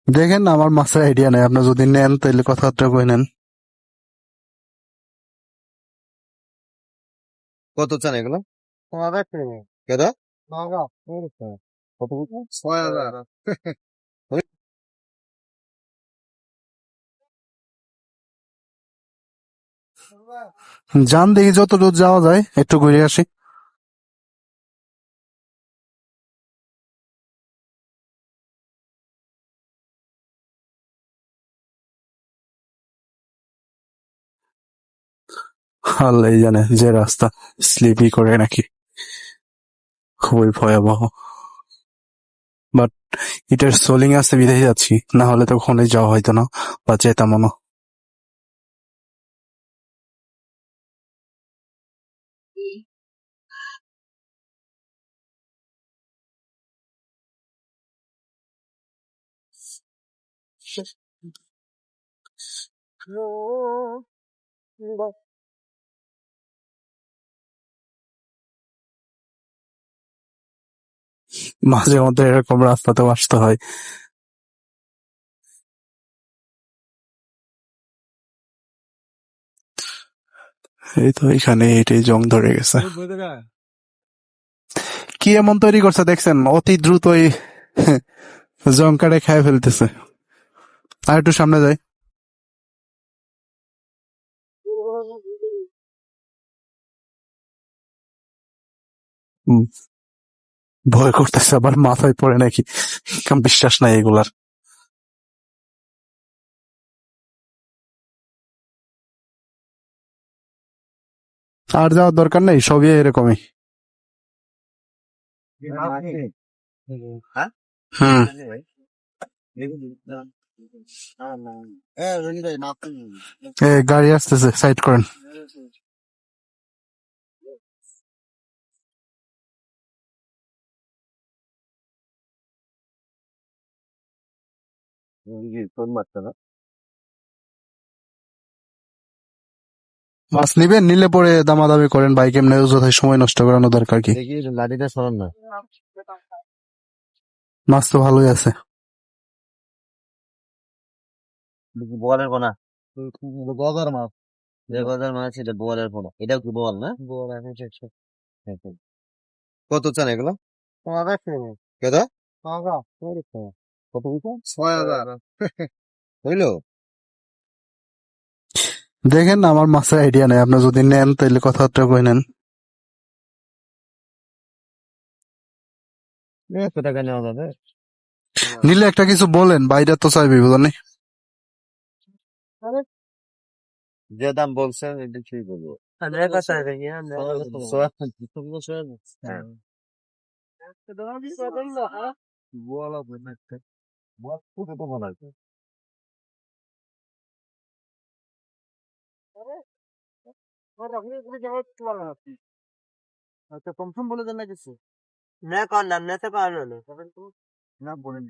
দেখেন না, আমার মাছের আইডিয়া নাই, আপনি যদি নেন তাহলে কথাবার্তা কই নেন। কত চান এগুলো? কেদা? কত? 6,000। যান দেখি যত দূর যাওয়া যায় একটু ঘুরে আসি। আল্লাহ জানে যে রাস্তা স্লিপি করে নাকি, খুবই ভয়াবহ। বাট এটার সোলিং আছে বিদেশে যাচ্ছি, না হলে তো ওখানে যাওয়া হয়তো না বা যেতামও না। মাঝে মধ্যে এরকম রাস্তাতেও আসতে হয়। এই তো এখানে এটাই জং ধরে গেছে। কি এমন তৈরি করছে দেখছেন, অতি দ্রুতই জং কাটে খেয়ে ফেলতেছে। আর একটু সামনে যাই। হুম, ভয় করতেছে আবার মাথায় পড়ে নাকি, কারণ বিশ্বাস নাই এগুলার। আর যাওয়ার দরকার নেই, সবই এরকমই। হুম, গাড়ি আসতেছে, সাইড করেন। ফোন মারতে না। মাছ নিবেন, নিলে পরে দামাদামি করেন, বাইক এমনি অযথায় সময় নষ্ট করানো দরকার কি। দেখি লাঠিটা সরান না। মাছ তো ভালোই আছে। বোয়ালের পোনা। গজার মাছ। যে গজার মাছ এটা বোয়ালের পোনা। এটাও কি বোয়াল না? বোয়াল এখন কত চান এগুলো? কেদা? কত দিতে? 6,000। হইলো? দেখেন না, আমার মাছের আইডিয়া নাই, আপনি যদি নেন তাহলে কথাবার্তা কই নেন। এত টাকা নেওয়া যাবে? নিলে একটা কিছু বলেন, বাইরে তো চাইবে বুঝলেন। যে দাম বলছেন এটা ঠিক বলবো। হ্যাঁ। বোয়াল হবে না একটা। বোয়াল ছোট তো মনে হয়। আচ্ছা কমসম বলে দেন না কিছু। না বলেন।